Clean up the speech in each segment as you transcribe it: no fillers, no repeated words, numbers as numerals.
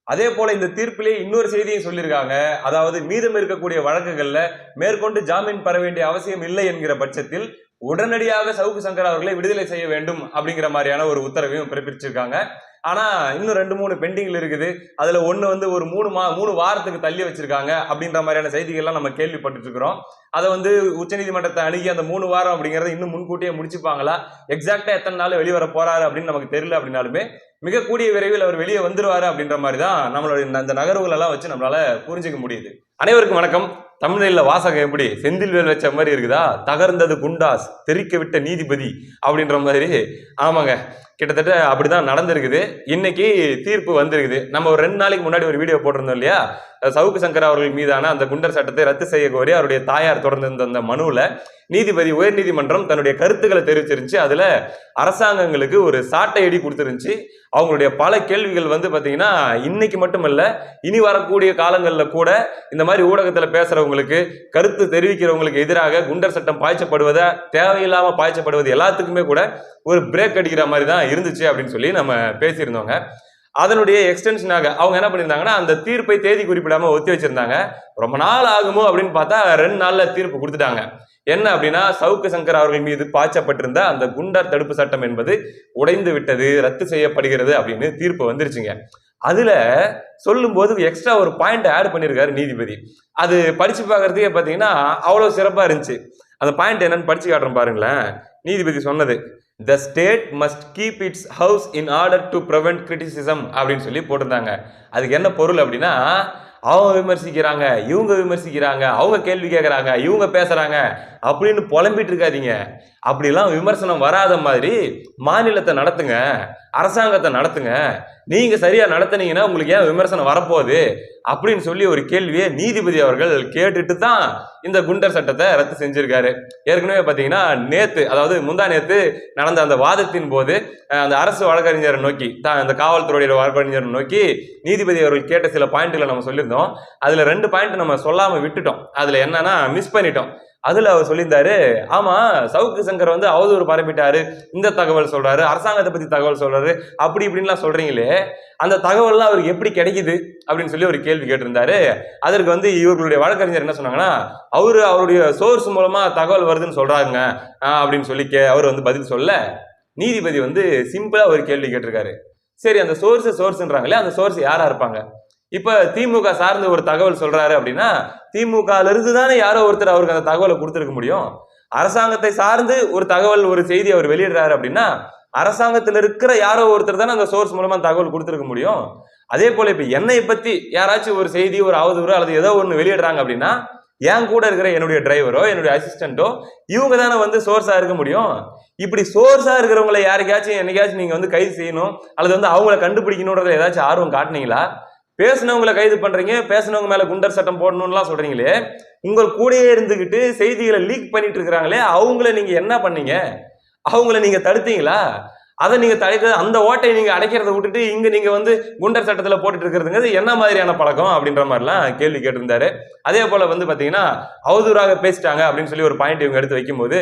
அதே போல இந்த தீர்ப்பிலே இன்னொரு செய்தியும் சொல்லியிருக்காங்க. அதாவது மீதம் இருக்கக்கூடிய வழக்குகள்ல மேற்கொண்டு ஜாமீன் பெற வேண்டிய அவசியம் இல்லை என்கிற பட்சத்தில் உடனடியாக சவுக்கு சங்கர் அவர்களை விடுதலை செய்ய வேண்டும் அப்படிங்கிற மாதிரியான ஒரு உத்தரவையும் பிறப்பிச்சிருக்காங்க. ஆனா இன்னும் 2-3 பெண்டிங்ல இருக்குது. அதுல ஒண்ணு வந்து ஒரு 3 வாரத்துக்கு தள்ளி வச்சிருக்காங்க அப்படின்ற மாதிரியான செய்திகள்லாம் நம்ம கேள்விப்பட்டு இருக்கிறோம். அதை வந்து உச்சநீதிமன்றத்தை அணுகி அந்த 3 வாரம் அப்படிங்கறத இன்னும் முன்கூட்டியே முடிச்சுப்பாங்களா, எக்ஸாக்டா எத்தனை நாள் வெளிவர போறாரு அப்படின்னு நமக்கு தெரியல. அப்படின்னாலுமே மிக கூடிய விரைவில் அவர் வெளியே வந்துருவாரு அப்படின்ற மாதிரி தான் நம்மளுடைய இந்த நகர்வுகள் எல்லாம் வச்சு நம்மளால புரிஞ்சுக்க முடியுது. அனைவருக்கும் வணக்கம். தமிழ்ல வாசகம் எப்படி செந்தில்வேல் வச்ச மாதிரி இருக்குதா, தகர்ந்தது குண்டாஸ் தெரிக்க விட்ட நீதிபதி அப்படின்ற மாதிரி. ஆமாங்க, கிட்டத்தட்ட அப்படிதான் நடந்திருக்குது. இன்னைக்கு தீர்ப்பு வந்திருக்குது. நம்ம ஒரு 2 நாளைக்கு முன்னாடி ஒரு வீடியோ போட்டிருந்தோம் இல்லையா, சவுக்கு சங்கர் அவர்கள் மீதான அந்த குண்டர் சட்டத்தை ரத்து செய்ய கோரி அவருடைய தாயார் தொடர்ந்து அந்த மனுவுல நீதிபதி உயர் நீதிமன்றம் தன்னுடைய கருத்துக்களை தெரிவிச்சிருந்துச்சு. அதுல அரசாங்கங்களுக்கு ஒரு சாட்டை அடி கொடுத்துருந்துச்சு. அவங்களுடைய பல கேள்விகள் வந்து பாத்தீங்கன்னா இன்னைக்கு மட்டுமல்ல, இனி வரக்கூடிய காலங்கள்ல கூட இந்த மாதிரி ஊடகத்துல பேசுறவங்களுக்கு, கருத்து தெரிவிக்கிறவங்களுக்கு எதிராக குண்டர் சட்டம் பாய்ச்சப்படுவதை, தேவையில்லாம பாய்ச்சப்படுவது எல்லாத்துக்குமே கூட ஒரு பிரேக் அடிக்கிற மாதிரி தான் இருந்துச்சு அப்படின்னு சொல்லி நம்ம பேசியிருந்தோங்க. அதனுடைய எக்ஸ்டென்ஷனாக அவங்க என்ன பண்ணியிருந்தாங்கன்னா, அந்த தீர்ப்பை தேதி குறிப்பிடாம ஒத்தி வச்சிருந்தாங்க. ரொம்ப நாள் ஆகுமோ அப்படின்னு பார்த்தா 2 நாள்ல தீர்ப்பு கொடுத்துட்டாங்க. என்ன அப்படின்னா, சவுக்கு சங்கர் அவர்கள் மீது பாய்ச்சப்பட்டிருந்த அந்த குண்டர் தடுப்பு சட்டம் என்பது உடைந்து விட்டது, ரத்து செய்யப்படுகிறது அப்படின்னு தீர்ப்பு வந்துருச்சுங்க. அதுல சொல்லும் போது எக்ஸ்ட்ரா ஒரு பாயிண்ட் ஆட் பண்ணிருக்காரு நீதிபதி. அது படிச்சு பார்க்கறதுக்கே பாத்தீங்கன்னா அவ்வளவு சிறப்பா இருந்துச்சு. அந்த பாயிண்ட் என்னன்னு படிச்சு காட்டுறேன் பாருங்களேன். நீதிபதி சொன்னது, the state must keep its house in order to prevent criticism அப்படின்னு சொல்லி போட்டிருந்தாங்க. அதுக்கு என்ன பொருள் அப்படின்னா, அவங்க விமர்சிக்கிறாங்க, இவங்க விமர்சிக்கிறாங்க, அவங்க கேள்வி கேட்கறாங்க, இவங்க பேசுறாங்க அப்படின்னு புலம்பிட்டு இருக்காதீங்க. அப்படிலாம் விமர்சனம் வராத மாதிரி மாநிலத்தை நடத்துங்க, அரசாங்கத்தை நடத்துங்க. நீங்க சரியா நடத்துனீங்கன்னா உங்களுக்கு ஏன் விமர்சனம் வரப்போகுது அப்படின்னு சொல்லி ஒரு கேள்வியை நீதிபதி அவர்கள் கேட்டுட்டு தான் இந்த குண்டர் சட்டத்தை ரத்து செஞ்சிருக்காரு. ஏற்கனவே பாத்தீங்கன்னா நேத்து, அதாவது முந்தா நேத்து நடந்த அந்த வாதத்தின் போது அந்த அரசு வழக்கறிஞரை நோக்கி, அந்த காவல்துறையுடைய வழக்கறிஞரை நோக்கி நீதிபதி அவர்கள் கேட்ட சில பாயிண்ட்களை நம்ம சொல்லியிருந்தோம். அதுல 2 பாயிண்ட் நம்ம சொல்லாம விட்டுட்டோம். அதுல என்னன்னா மிஸ் பண்ணிட்டோம். அதுல அவர் சொல்லியிருந்தாரு, ஆமா சவுக்கு சங்கர் வந்து அவதூறு பரப்பிட்டாரு, இந்த தகவல் சொல்றாரு, அரசாங்கத்தை பத்தி தகவல் சொல்றாரு, அப்படி இப்படின்லாம் சொல்றீங்களே, அந்த தகவல்லாம் அவருக்கு எப்படி கிடைக்குது அப்படின்னு சொல்லி ஒரு கேள்வி கேட்டிருந்தாரு. அதற்கு வந்து இவர்களுடைய வழக்கறிஞர் என்ன சொன்னாங்கன்னா, அவருடைய சோர்ஸ் மூலமா தகவல் வருதுன்னு சொல்றாங்க அப்படின்னு சொல்லி அவர் வந்து பதில் சொல்ல, நீதிபதி வந்து சிம்பிளா ஒரு கேள்வி கேட்டிருக்காரு. சரி, அந்த சோர்ஸ்ன்றாங்களே, அந்த சோர்ஸ் யாரா இருப்பாங்க? இப்ப திமுக சார்ந்து ஒரு தகவல் சொல்றாரு அப்படின்னா, திமுகல இருந்து தானே யாரோ ஒருத்தர் அவருக்கு அந்த தகவலை கொடுத்திருக்க முடியும். அரசாங்கத்தை சார்ந்து ஒரு தகவல், ஒரு செய்தி அவர் வெளியிடுறாரு அப்படின்னா, அரசாங்கத்தில் இருக்கிற யாரோ ஒருத்தர் தானே அந்த சோர்ஸ் மூலமா தகவல் கொடுத்திருக்க முடியும். அதே போல இப்ப என்னை பத்தி யாராச்சும் ஒரு செய்தி, ஒரு அவதூறு அல்லது ஏதோ ஒண்ணு வெளியிடுறாங்க அப்படின்னா, என் கூட இருக்கிற என்னுடைய டிரைவரோ, என்னுடைய அசிஸ்டன்டோ, இவங்க தானே வந்து சோர்ஸா இருக்க முடியும். இப்படி சோர்ஸா இருக்கிறவங்களை யாருக்காச்சும் என்னைக்காச்சும் நீங்க வந்து கைது செய்யணும் அல்லது வந்து அவங்களை கண்டுபிடிக்கணும்ன்றதுல ஏதாச்சும் ஆர்வம் காட்டினீங்களா? பேசினவங்களை கைது பண்றீங்க, பேசினவங்க மேல குண்டர் சட்டம் போடணும்லாம் சொல்றீங்களே, உங்கள் கூடயே இருந்துகிட்டு செய்திகளை லீக் பண்ணிட்டு இருக்கிறாங்களே, அவங்கள நீங்க என்ன பண்ணீங்க? அவங்கள நீங்க தடுத்தீங்களா? அதை நீங்க தடுக்க, அந்த ஓட்டையை நீங்க அடைக்கிறத விட்டுட்டு இங்க நீங்க வந்து குண்டர் சட்டத்துல போட்டுட்டு இருக்கிறதுங்கிறது என்ன மாதிரியான பழக்கம் அப்படின்ற மாதிரிலாம் கேள்வி கேட்டிருந்தாரு. அதே போல வந்து பாத்தீங்கன்னா, அவதூறாக பேசிட்டாங்க அப்படின்னு சொல்லி ஒரு பாயிண்ட் இவங்க எடுத்து வைக்கும் போது,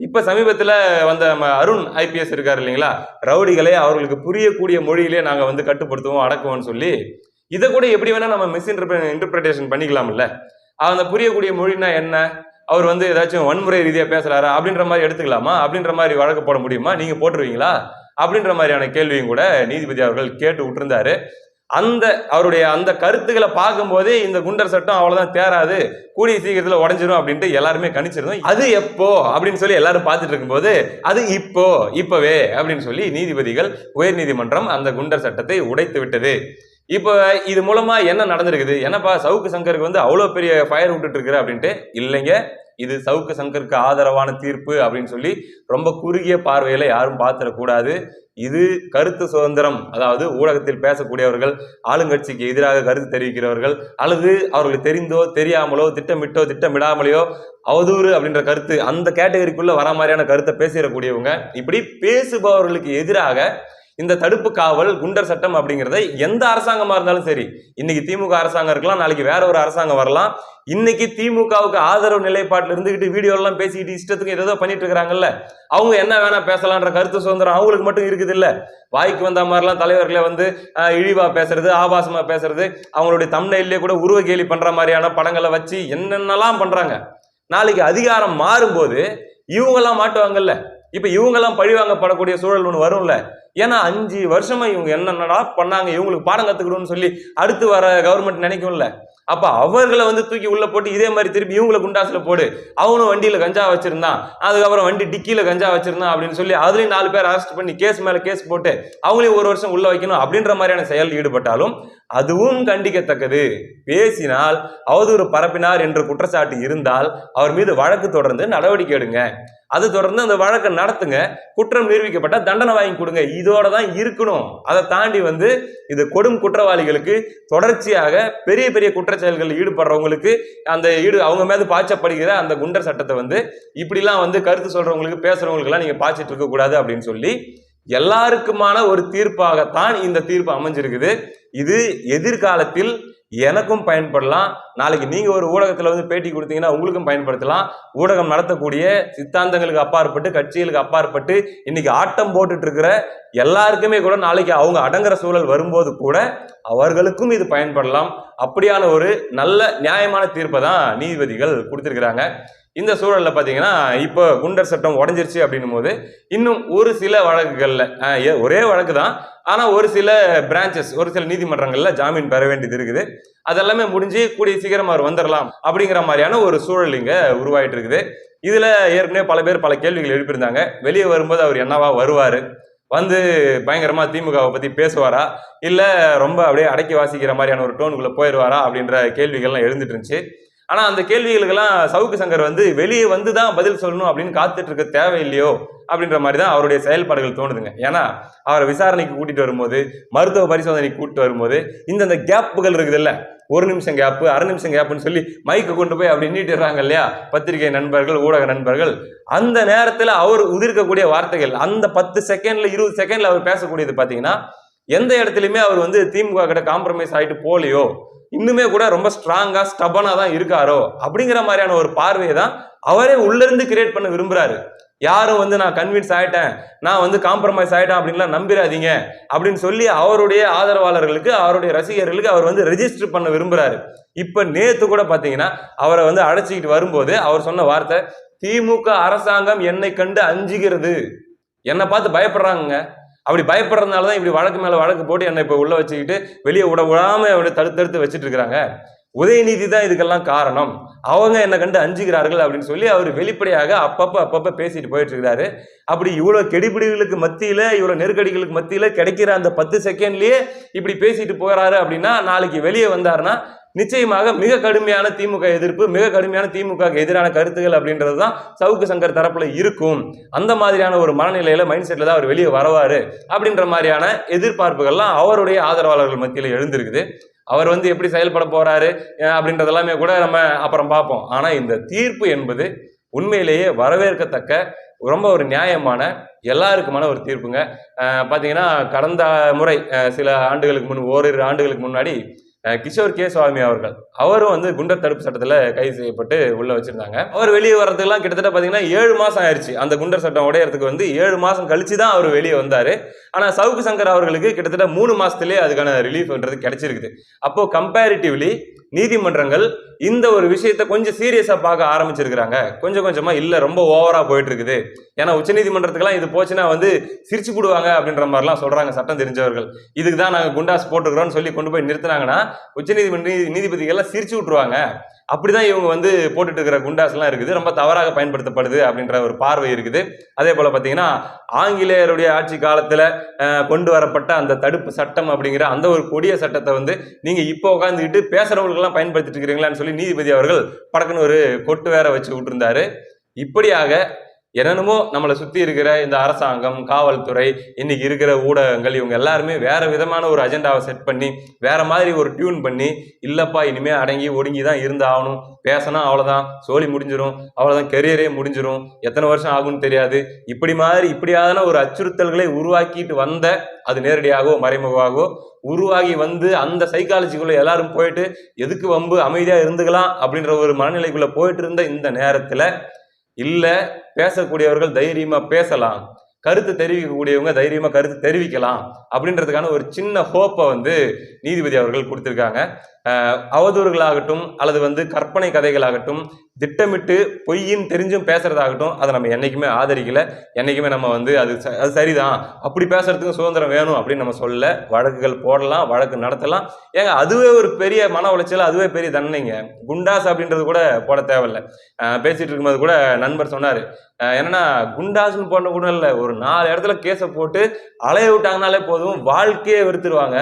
இப்ப சமீபத்துல வந்த அருண் ஐபிஎஸ் இருக்காரு இல்லைங்களா, ரவுடிகளே அவர்களுக்கு புரியக்கூடிய மொழியிலே நாங்க வந்து கட்டுப்படுத்துவோம், அடக்குவோம்னு சொல்லி, இதை கூட எப்படி வேணா நம்ம இன்டர்பிரேஷன் பண்ணிக்கலாம்ல. அந்த புரியக்கூடிய மொழினா என்ன, அவர் வந்து ஏதாச்சும் வன்முறை ரீதியா பேசுறாரா அப்படின்ற மாதிரி எடுத்துக்கலாமா, அப்படின்ற மாதிரி வழக்கு போட முடியுமா, நீங்க போட்டுருவீங்களா அப்படின்ற மாதிரியான கேள்வியும் கூட நீதிபதி அவர்கள் கேட்டு விட்டுருந்தாரு. அவருடைய அந்த கருத்துக்களை பார்க்கும் போதே இந்த குண்டர் சட்டம் அவ்வளவுதான் தேராது, கூடிய சீக்கிரத்துல உடஞ்சிரும் அப்படின்ட்டு எல்லாருமே கணிச்சிருந்தோம். அது எப்போ அப்படின்னு சொல்லி எல்லாரும் பார்த்துட்டு இருக்கும்போது, அது இப்பவே அப்படின்னு சொல்லி நீதிபதிகள் உயர் நீதிமன்றம் அந்த குண்டர் சட்டத்தை உடைத்து விட்டது. இப்ப இது மூலமா என்ன நடந்திருக்குது, என்னப்பா சவுக்கு சங்கருக்கு வந்து அவ்வளவு பெரிய ஃபயர் விட்டுட்டு இருக்கிற அப்படின்ட்டு, இல்லைங்க, இது சவுக்கு சங்கருக்கு ஆதரவான தீர்ப்பு அப்படின்னு சொல்லி ரொம்ப குறுகிய பார்வையில யாரும் பார்த்திடக்கூடாது. இது கருத்து சுதந்திரம், அதாவது ஊடகத்தில் பேசக்கூடியவர்கள், ஆளுங்கட்சிக்கு எதிராக கருத்து தெரிவிக்கிறவர்கள், அல்லது அவர்களுக்கு தெரிந்தோ தெரியாமலோ திட்டமிட்டோ திட்டமிடாமலையோ அவதூறு அப்படின்ற கருத்து அந்த கேட்டகரிக்குள்ள வர மாதிரியான கருத்தை பேசிடக்கூடியவங்க, இப்படி பேசுபவர்களுக்கு எதிராக இந்த தடுப்பு காவல் குண்டர் சட்டம் அப்படிங்கிறத எந்த அரசாங்கமா இருந்தாலும் சரி, இன்னைக்கு திமுக அரசாங்கம் இருக்கலாம், நாளைக்கு வேற ஒரு அரசாங்கம் வரலாம். இன்னைக்கு திமுகவுக்கு ஆதரவு நிலைப்பாட்டில் இருந்துகிட்டு வீடியோ எல்லாம் பேசிக்கிட்டு இஷ்டத்துக்கு ஏதோ பண்ணிட்டு இருக்கிறாங்கல்ல, அவங்க என்ன வேணா பேசலான்ற கருத்து சுதந்திரம் அவங்களுக்கு மட்டும் இருக்குது இல்ல. வாய்க்கு வந்த மாதிரிலாம் தலைவர்களை வந்து இழிவா பேசுறது, ஆபாசமா பேசுறது, அவங்களுடைய தம்ப்நெயிலே கூட உருவ கேலி பண்ற மாதிரியான படங்களை வச்சு என்னென்னலாம் பண்றாங்க. நாளைக்கு அதிகாரம் மாறும்போது இவங்கெல்லாம் மாட்டுவாங்கல்ல. இப்ப இவங்கெல்லாம் பழிவாங்கப்படக்கூடிய சூழல் ஒன்று வரும்ல. ஏன்னா 5 வருஷமா இவங்க என்னென்னடா பண்ணாங்க, இவங்களுக்கு பாடம் கத்துக்கணும்னு சொல்லி அடுத்து வர கவர்மெண்ட் நினைக்கும்ல. அப்ப அவர்களை வந்து தூக்கி உள்ள போட்டு இதே மாதிரி திருப்பி இவங்களை குண்டாசுல போடு, அவனும் வண்டியில கஞ்சா வச்சிருந்தான், அதுக்கப்புறம் வண்டி டிக்கியில கஞ்சா வச்சிருந்தான் அப்படின்னு சொல்லி அதுலயும் 4 பேர் அரெஸ்ட் பண்ணி கேஸ் மேல கேஸ் போட்டு அவங்களையும் 1 வருஷம் உள்ள வைக்கணும் அப்படின்ற மாதிரியான செயல் ஈடுபட்டாலும் அதுவும் கண்டிக்கத்தக்கது. பேசினால் அவதூறு பரப்பினார் என்ற குற்றச்சாட்டு இருந்தால் அவர் மீது வழக்கு தொடர்ந்து நடவடிக்கை எடுங்க. அது தொடர்ந்து அந்த வழக்கை நடத்துங்க. குற்றம் நிரூபிக்கப்பட்ட தண்டனை வாங்கி கொடுங்க. இதோட தான் இருக்கணும். அதை தாண்டி வந்து இது கொடும் குற்றவாளிகளுக்கு தொடர்ச்சியாக பெரிய பெரிய குற்றச்செயல்கள் ஈடுபடுறவங்களுக்கு அந்த அவங்க மேல பாய்ச்சப்படுகிற அந்த குண்டர் சட்டத்தை வந்து இப்படிலாம் வந்து கருத்து சொல்றவங்களுக்கு பேசுறவங்களுக்கு எல்லாம் நீங்க பாய்ச்சிட்டு இருக்க கூடாது அப்படின்னு சொல்லி எல்லாருக்குமான ஒரு தீர்ப்பாகத்தான் இந்த தீர்ப்பு அமைஞ்சிருக்குது. இது எதிர்காலத்தில் எனக்கும் பயன்படலாம். நாளைக்கு நீங்க ஒரு ஊடகத்துல வந்து பேட்டி கொடுத்தீங்கன்னா உங்களுக்கும் பயன்படுத்தலாம். ஊடகம் நடத்தக்கூடிய சித்தாந்தங்களுக்கு அப்பாற்பட்டு, கட்சிகளுக்கு அப்பாற்பட்டு இன்னைக்கு ஆட்டம் போட்டுட்டு இருக்கிற எல்லாருக்குமே கூட நாளைக்கு அவங்க அடங்குற சூழல் வரும்போது கூட அவர்களுக்கும் இது பயன்படலாம். அப்படியான ஒரு நல்ல நியாயமான தீர்ப்பை தான் நீதிபதிகள் கொடுத்திருக்கிறாங்க. இந்த சூழல்ல பாத்தீங்கன்னா இப்போ குண்டர் சட்டம் உடஞ்சிருச்சு அப்படின்னும் போது இன்னும் ஒரு சில வழக்குகள்ல ஒரே வழக்கு தான், ஆனா ஒரு சில பிரான்ச்சஸ், ஒரு சில நீதிமன்றங்கள்ல ஜாமீன் பெற வேண்டியது இருக்குது. அதெல்லாமே முடிஞ்சு கூடிய சீக்கிரம் அவர் வந்துடலாம் அப்படிங்கிற மாதிரியான ஒரு சூழல் இங்க உருவாயிட்டு இருக்குது. இதுல ஏற்கனவே பல பேர் பல கேள்விகள் எழுப்பியிருந்தாங்க. வெளியே வரும்போது அவர் என்னவா வருவாரு, வந்து பயங்கரமா திமுகவை பத்தி பேசுவாரா, இல்ல ரொம்ப அப்படியே அடக்கி வாசிக்கிற மாதிரியான ஒரு டோனுக்குள்ள போயிடுவாரா அப்படின்ற கேள்விகள்லாம் எழுந்துட்டு இருந்துச்சு. ஆனா அந்த கேள்விகளுக்கெல்லாம் சவுக்கு சங்கர் வந்து வெளியே வந்துதான் பதில் சொல்லணும் அப்படின்னு காத்துட்டு இருக்க தேவையில்லையோ அப்படின்ற மாதிரி தான் அவருடைய செயல்பாடுகள் தோணுதுங்க. ஏன்னா அவரை விசாரணைக்கு கூட்டிட்டு வரும்போது, மருத்துவ பரிசோதனைக்கு கூட்டிட்டு வரும்போது இந்த கேப்புகள் இருக்குது இல்ல, 1 நிமிஷம் கேப்பு, 1/2 நிமிஷம் கேப்புன்னு சொல்லி மைக்கு கொண்டு போய் அப்படி நீட்டிடுறாங்க இல்லையா பத்திரிகை நண்பர்கள், ஊடக நண்பர்கள். அந்த நேரத்துல அவர் உதிர்க்கக்கூடிய வார்த்தைகள், அந்த 10 செகண்ட்ல 20 செகண்ட்ல அவர் பேசக்கூடியது பாத்தீங்கன்னா எந்த இடத்துலயுமே அவர் வந்து திமுக கிட்ட காம்ப்ரமைஸ் ஆயிட்டு போலியோ, இன்னுமே கூட ரொம்ப ஸ்ட்ராங்கா ஸ்டபனா தான் இருக்காரோ அப்படிங்கிற மாதிரியான ஒரு பார்வையை தான் அவரே உள்ள இருந்து கிரியேட் பண்ண விரும்புறாரு. யாரும் வந்து நான் கன்வின்ஸ் ஆயிட்டேன், நான் வந்து காம்ப்ரமைஸ் ஆயிட்டேன் அப்படின்லாம் நம்பிடாதீங்க அப்படின்னு சொல்லி அவருடைய ஆதரவாளர்களுக்கு, அவருடைய ரசிகர்களுக்கு அவர் வந்து ரெஜிஸ்டர் பண்ண விரும்புறாரு. இப்ப நேத்து கூட பாத்தீங்கன்னா அவரை வந்து அழைச்சிக்கிட்டு வரும்போது அவர் சொன்ன வார்த்தை, திமுக அரசாங்கம் என்னை கண்டு அஞ்சுகிறது, என்னை பார்த்து பயப்படுறாங்க. அப்படி பயப்படுறதுனாலதான் இப்படி வழக்கு மேல வழக்கு போட்டு என்னை இப்ப உள்ள வச்சுக்கிட்டு வெளியே விடாம தடுத்து வச்சுட்டு இருக்கிறாங்க. உதயநிதி தான் இதுக்கெல்லாம் காரணம், அவங்க என்னை கண்டு அஞ்சுகிறார்கள் அப்படின்னு சொல்லி அவர் வெளிப்படையாக அப்பப்ப பேசிட்டு போயிட்டு இருக்கிறாரு. அப்படி இவ்வளவு கெடிபிடிகளுக்கு மத்தியில, இவ்வளவு நெருக்கடிகளுக்கு மத்தியில கிடைக்கிற அந்த 10 செகண்ட்லயே இப்படி பேசிட்டு போறாரு அப்படின்னா நாளைக்கு வெளியே வந்தாருன்னா நிச்சயமாக மிக கடுமையான திமுக எதிர்ப்பு, மிக கடுமையான திமுக எதிரான கருத்துகள் அப்படின்றதுதான் சவுக்கு சங்கர் தரப்புல இருக்கும். அந்த மாதிரியான ஒரு மனநிலையில மைண்ட் செட்ல தான் அவர் வெளியே வருவாரு அப்படின்ற மாதிரியான எதிர்பார்ப்புகள்லாம் அவருடைய ஆதரவாளர்கள் மத்தியில எழுந்திருக்குது. அவர் வந்து எப்படி செயல்பட போறாரு அப்படின்றதெல்லாமே கூட நம்ம அப்புறம் பார்ப்போம். ஆனா இந்த தீர்ப்பு என்பது உண்மையிலேயே வரவேற்கத்தக்க ரொம்ப ஒரு நியாயமான எல்லாருக்குமான ஒரு தீர்ப்புங்க. பாத்தீங்கன்னா கடந்த முறை சில ஆண்டுகளுக்கு முன், ஓரிரு ஆண்டுகளுக்கு முன்னாடி கிஷோர் கே சுவாமி அவர்கள், அவரும் வந்து குண்டர் தடுப்பு சட்டத்துல கைது செய்யப்பட்டு உள்ள வச்சிருந்தாங்க. அவர் வெளியே வர்றதுக்கெல்லாம் கிட்டத்தட்ட பாத்தீங்கன்னா 7 மாசம் ஆயிடுச்சு. அந்த குண்டர் சட்டம் உடையறதுக்கு வந்து 7 மாசம் கழிச்சுதான் அவர் வெளியே வந்தாரு. ஆனா சவுக்கு சங்கர் அவர்களுக்கு கிட்டத்தட்ட 3 மாசத்திலே அதுக்கான ரிலீஃப்ன்றது கிடைச்சிருக்குது. அப்போ கம்பேரிட்டிவ்லி நீதிமன்றங்கள் இந்த ஒரு விஷயத்த கொஞ்சம் சீரியஸா பார்க்க ஆரம்பிச்சிருக்கிறாங்க. கொஞ்சம் கொஞ்சமா இல்ல ரொம்ப ஓவரா போயிட்டு இருக்குது. ஏன்னா உச்ச நீதிமன்றத்துக்கெல்லாம் இது போச்சுன்னா வந்து சிரிச்சு போடுவாங்க அப்படின்ற மாதிரிலாம் சொல்றாங்க சட்டம் தெரிஞ்சவர்கள். இதுக்கு தான் நாங்க குண்டாஸ் போட்டுக்கிறோம்னு சொல்லி கொண்டு போய் நிறுத்தினாங்கன்னா உச்ச நீதிபதிகள் எல்லாம் சிரிச்சு விட்டுருவாங்க. அப்படிதான் இவங்க வந்து போட்டுட்டு இருக்கிற குண்டாஸ் எல்லாம் இருக்குது, ரொம்ப தவறாக பயன்படுத்தப்படுது அப்படின்ற ஒரு பார்வை இருக்குது. அதே போல பாத்தீங்கன்னா ஆங்கிலேயருடைய ஆட்சி காலத்துல கொண்டு வரப்பட்ட அந்த தடுப்பு சட்டம் அப்படிங்கிற அந்த ஒரு கொடிய சட்டத்தை வந்து நீங்க இப்போ உட்காந்துக்கிட்டு பேசுறவங்களுக்கு எல்லாம் பயன்படுத்திட்டு இருக்கிறீங்களான்னு சொல்லி நீதிபதி அவர்கள் படக்குன்னு ஒரு கொட்டு வேற வச்சு விட்டுருந்தாரு. இப்படியாக என்னென்னமோ நம்மளை சுத்தி இருக்கிற இந்த அரசாங்கம், காவல்துறை, இன்னைக்கு இருக்கிற ஊடகங்கள், இவங்க எல்லாருமே வேற விதமான ஒரு அஜெண்டாவை செட் பண்ணி வேற மாதிரி ஒரு டியூன் பண்ணி, இல்லப்பா இனிமே அடங்கி ஒடுங்கி தான் இருந்தாகணும், பேசினா அவ்வளவுதான், சோலி முடிஞ்சிடும், அவ்வளவுதான், கெரியரே முடிஞ்சிடும், எத்தனை வருஷம் ஆகும்னு தெரியாது, இப்படியான ஒரு அச்சுறுத்தல்களை உருவாக்கிட்டு வந்த, அது நேரடியாகவோ மறைமுகமாகவோ உருவாகி வந்து அந்த சைக்காலஜிக்குள்ள எல்லாரும் போயிட்டு எதுக்கு வம்பு, அமைதியா இருந்துக்கலாம் அப்படின்ற ஒரு மனநிலைக்குள்ள போயிட்டு இருந்த இந்த நேரத்துல இல்ல, பேசக்கூடியவர்கள் தைரியமா பேசலாம், கருத்து தெரிவிக்கக்கூடியவங்க தைரியமா கருத்து தெரிவிக்கலாம் அப்படின்றதுக்கான ஒரு சின்ன ஹோப்பை வந்து நீதிபதி அவர்கள் கொடுத்திருக்காங்க. அவதூறுகளாகட்டும் அல்லது கற்பனை கதைகளாகட்டும், திட்டமிட்டு பொய்யின் தெரிஞ்சும் பேசுறதாகட்டும், அதை நம்ம என்னைக்குமே ஆதரிக்கல. என்னைக்குமே நம்ம அது சரிதான், அப்படி பேசுறதுக்கும் சுதந்திரம் வேணும் அப்படின்னு நம்ம சொல்ல. வழக்குகள் போடலாம், வழக்கு நடத்தலாம். ஏங்க அதுவே ஒரு பெரிய மன உளைச்சல், அதுவே பெரிய தண்டனைங்க. குண்டாஸ் அப்படின்றது கூட போட தேவையில்லை. பேசிட்டு இருக்கும்போது கூட நண்பர் சொன்னாரு, என்னன்னா குண்டாஸ்ன்னு போன கூட இல்லை, ஒரு 4 இடத்துல கேஸை போட்டு அலைய விட்டாங்கனாலே போதும், வாழ்க்கையே வெறுத்துருவாங்க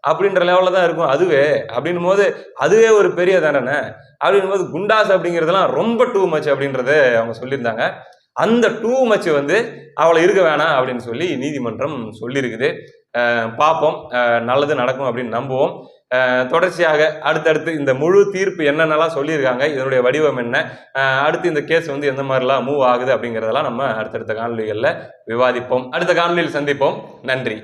அப்படின்ற லெவல்ல தான் இருக்கும் அதுவே. அப்படின்னும் போது அதுவே ஒரு பெரிய தண்டனை. அப்படின்னும் போது குண்டாஸ் அப்படிங்கிறதுலாம் ரொம்ப டூ மச் அப்படின்றத அவங்க சொல்லியிருந்தாங்க. அந்த டூ மச் அவளை இருக்க வேணாம் அப்படின்னு சொல்லி நீதிமன்றம் சொல்லியிருக்குது. பார்ப்போம், நல்லது நடக்கும் அப்படின்னு நம்புவோம். தொடர்ச்சியாக அடுத்தடுத்து இந்த முழு தீர்ப்பு என்னென்னலாம் சொல்லியிருக்காங்க, இதனுடைய வடிவம் என்ன, அடுத்து இந்த கேஸ் எந்த மாதிரிலாம் மூவ் ஆகுது அப்படிங்கிறதெல்லாம் நம்ம அடுத்தடுத்த காணொலிகளில் விவாதிப்போம். அடுத்த காணொலியில் சந்திப்போம். நன்றி.